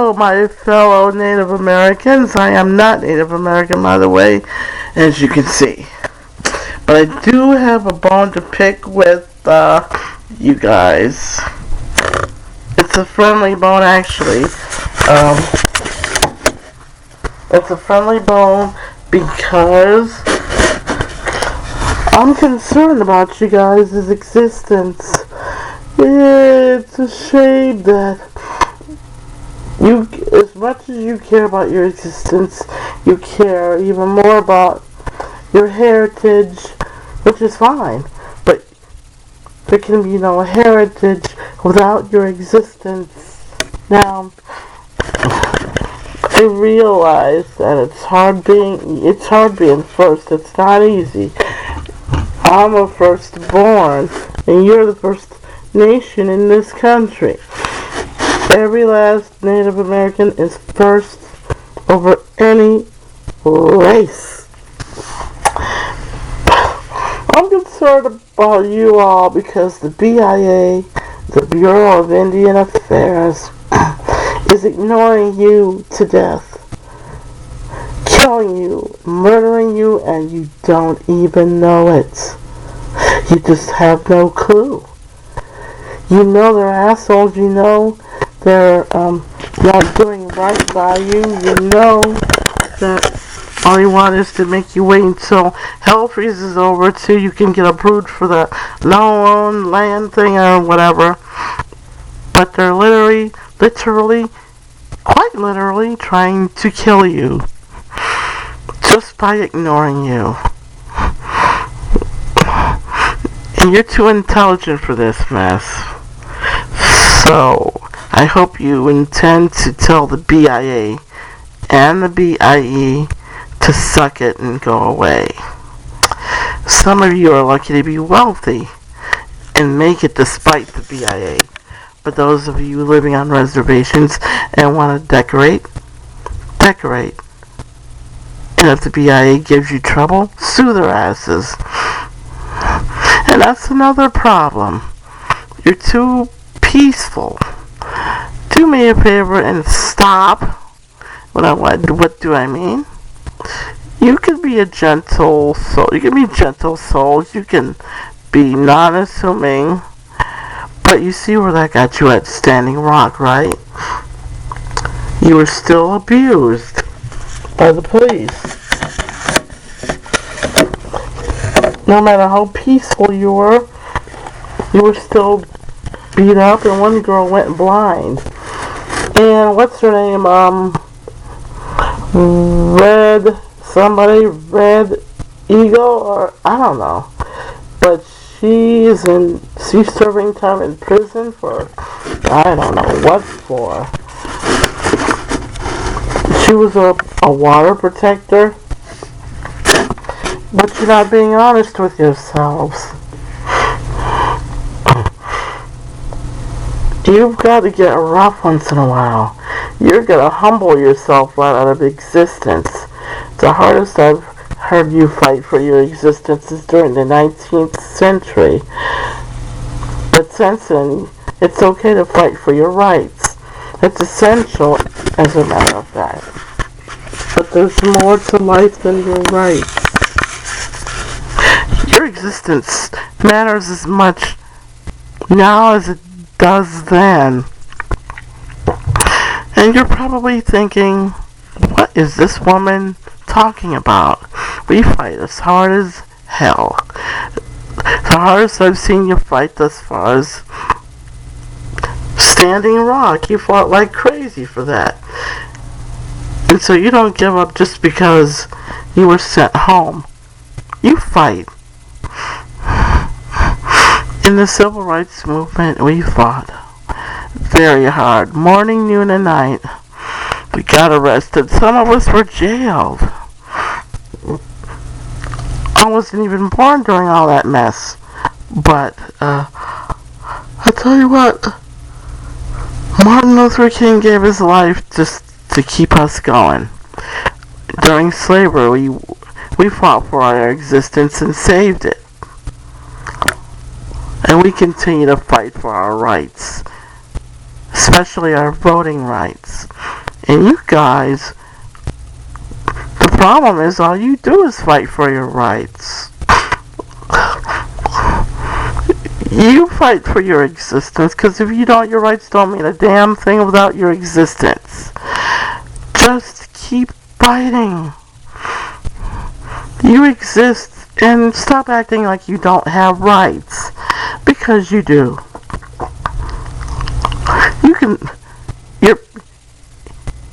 Hello, my fellow Native Americans. I am not Native American, by the way, as you can see. But I do have a bone to pick with you guys. It's a friendly bone, actually. It's a friendly bone because I'm concerned about you guys' existence. It's a shame that you, as much as you care about your existence, you care even more about your heritage, which is fine. But there can be no heritage without your existence. Now, I realize that it's hard being first. It's not easy. I'm a firstborn, and you're the first nation in this country. Every last Native American is first over any race. I'm concerned about you all because the BIA, the Bureau of Indian Affairs, is ignoring you to death, killing you, murdering you, and you don't even know it. You just have no clue. You know they're assholes. You know they're not doing right by you. You know that all they want is to make you wait until hell freezes over till you can get approved for the loan, land thing, or whatever. But they're literally, quite literally trying to kill you just by ignoring you. And you're too intelligent for this mess. So, I hope you intend to tell the BIA and the BIE to suck it and go away. Some of you are lucky to be wealthy and make it despite the BIA. But those of you living on reservations and want to decorate. And if the BIA gives you trouble, sue their asses. And that's another problem. You're too peaceful. Do me a favor and stop. What do I mean? You can be a gentle soul. You can be gentle souls. You can be non-assuming. But you see where that got you at Standing Rock, right? You were still abused by the police. No matter how peaceful you were still beat up, and one girl went blind. And what's her name? Red Eagle, or I don't know. But she's serving time in prison for, I don't know what for. She was a water protector. But you're not being honest with yourselves. You've got to get rough once in a while. You're going to humble yourself right out of existence. The hardest I've heard you fight for your existence is during the 19th century. But since then, it's okay to fight for your rights. It's essential, as a matter of fact. But there's more to life than your rights. Your existence matters as much now as it does then. And you're probably thinking, what is this woman talking about? We fight as hard as hell. The hardest I've seen you fight thus far is Standing Rock. You fought like crazy for that. And so you don't give up just because you were sent home. You fight. In the civil rights movement, we fought very hard, morning, noon, and night. We got arrested. Some of us were jailed. I wasn't even born during all that mess. But, I tell you what, Martin Luther King gave his life just to keep us going. During slavery, we fought for our existence and saved it. And we continue to fight for our rights, especially our voting rights. And you guys, the problem is all you do is fight for your rights. You fight for your existence, because if you don't, your rights don't mean a damn thing without your existence. Just keep fighting. You exist, and stop acting like you don't have rights, because you do.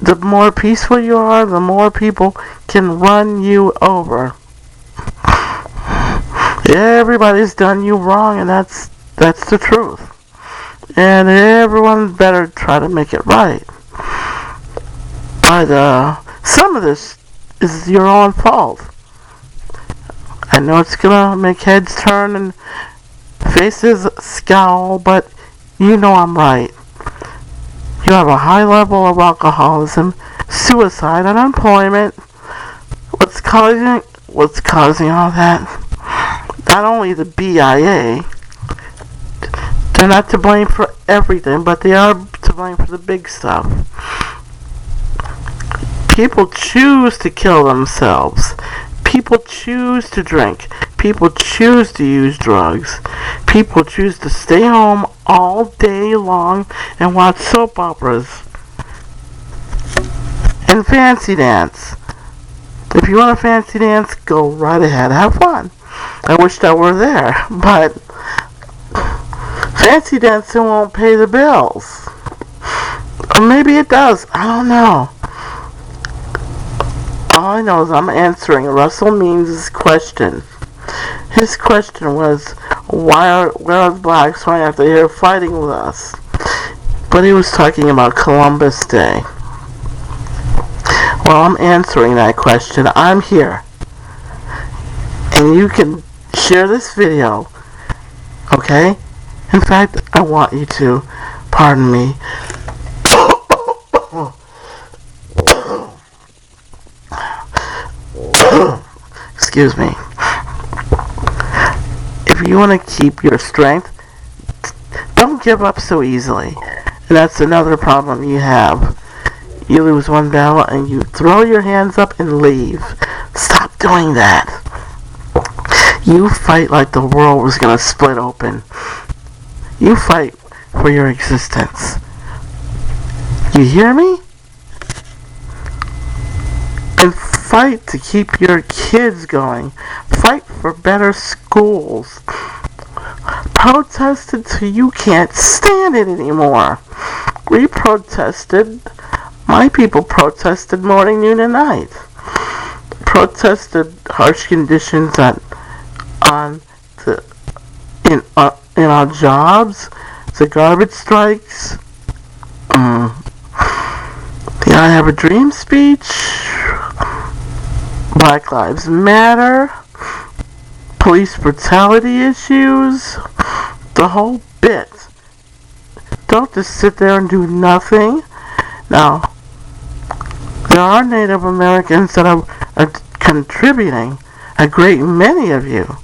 The more peaceful you are, the more people can run you over. Everybody's done you wrong, and that's the truth. And everyone better try to make it right. But some of this is your own fault. I know it's gonna make heads turn and faces scowl, but you know I'm right. You have a high level of alcoholism, suicide, unemployment. What's causing all that? Not only the BIA, they're not to blame for everything, but they are to blame for the big stuff. People choose to kill themselves. People choose to drink. People choose to use drugs. People choose to stay home all day long and watch soap operas and fancy dance. If you want to fancy dance, go right ahead. Have fun. I wished I were there, but fancy dancing won't pay the bills. Or maybe it does. I don't know. All I know is I'm answering Russell Means' question. His question was, where are the blacks running after here fighting with us? But he was talking about Columbus Day. Well, I'm answering that question. I'm here. And you can share this video. Okay? In fact, I want you to. Pardon me. Excuse me. If you want to keep your strength, don't give up so easily. And that's another problem you have. You lose one battle and you throw your hands up and leave. Stop doing that. You fight like the world was going to split open. You fight for your existence. You hear me? And fight to keep your kids going. Fight for better schools. Protest until you can't stand it anymore. We protested. My people protested morning, noon, and night. Protested harsh conditions in our jobs, the garbage strikes, the I Have a Dream speech, Black Lives Matter, police brutality issues, the whole bit. Don't just sit there and do nothing. Now, there are Native Americans that are contributing, a great many of you.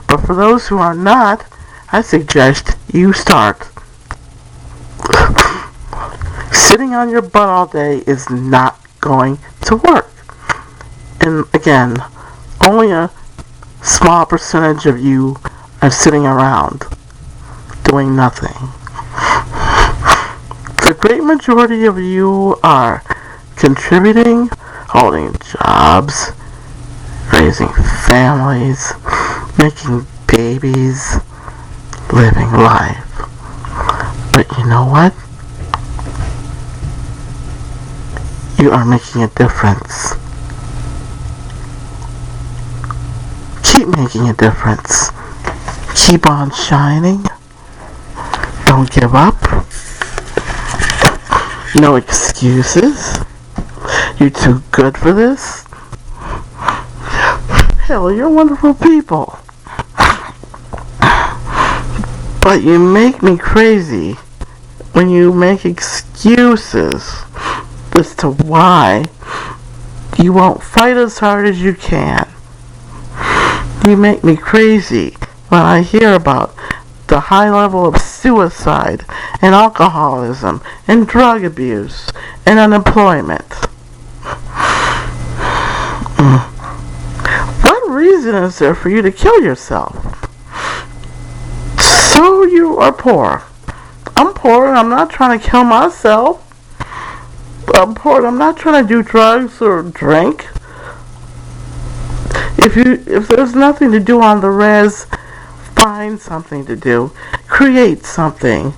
But for those who are not, I suggest you start. Sitting on your butt all day is not going to work. And again, only a small percentage of you are sitting around doing nothing. The great majority of you are contributing, holding jobs, raising families, making babies, living life. But you know what? You are making a difference. Keep making a difference. Keep on shining. Don't give up. No excuses. You're too good for this. Hell, you're wonderful people. But you make me crazy when you make excuses as to why you won't fight as hard as you can. You make me crazy when I hear about the high level of suicide and alcoholism and drug abuse and unemployment. What reason is there for you to kill yourself? So you are poor. I'm poor and I'm not trying to kill myself. I'm poor and I'm not trying to do drugs or drink. If there's nothing to do on the res, find something to do. Create something.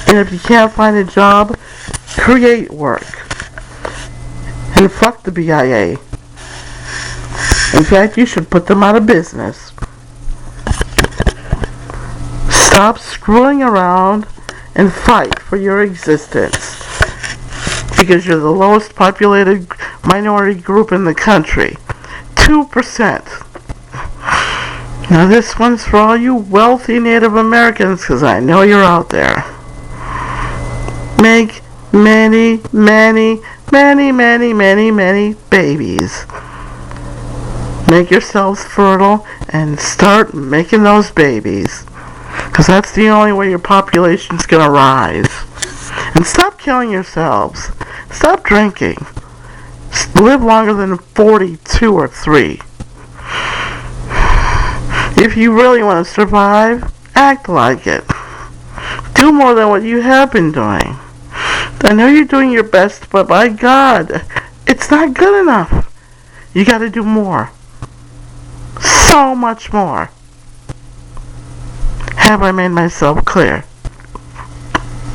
And if you can't find a job, create work. And fuck the BIA. In fact, you should put them out of business. Stop screwing around and fight for your existence. Because you're the lowest populated minority group in the country. 2%. Now this one's for all you wealthy Native Americans, because I know you're out there. Make many, many, many, many, many, many babies. Make yourselves fertile and start making those babies. Because that's the only way your population's going to rise. And stop killing yourselves. Stop drinking. Live longer than 42 or 3. If you really want to survive, act like it. Do more than what you have been doing. I know you're doing your best, but by God, it's not good enough. You got to do more. So much more. Have I made myself clear?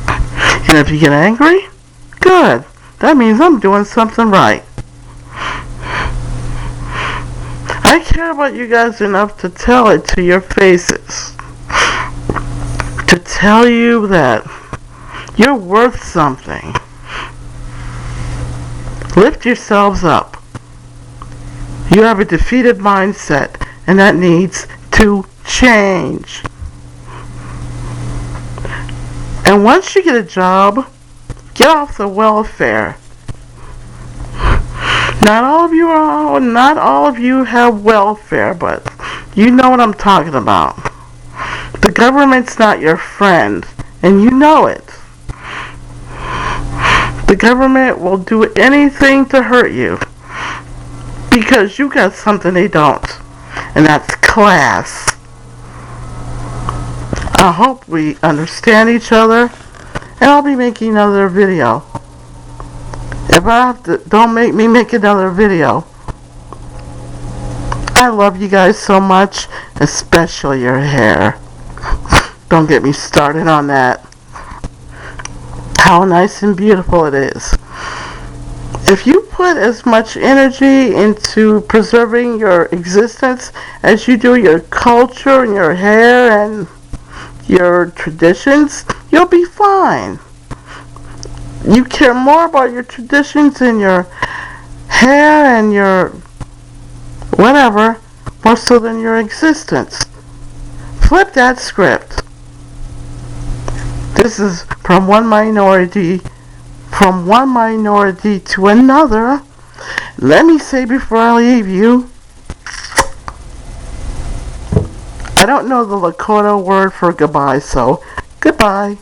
And if you get angry, good. That means I'm doing something right. I care about you guys enough to tell it to your faces. To tell you that you're worth something. Lift yourselves up. You have a defeated mindset, and that needs to change. And once you get a job, get off the welfare. Not all of you have welfare, but you know what I'm talking about. The government's not your friend, and you know it. The government will do anything to hurt you because you got something they don't, and that's class. I hope we understand each other, and I'll be making another video. If I have to, don't make me make another video. I love you guys so much, especially your hair. Don't get me started on that. How nice and beautiful it is. If you put as much energy into preserving your existence as you do your culture and your hair and your traditions, you'll be fine. You care more about your traditions and your hair and your whatever, more so than your existence. Flip that script. This is from one minority to another. Let me say before I leave you, I don't know the Lakota word for goodbye, so goodbye.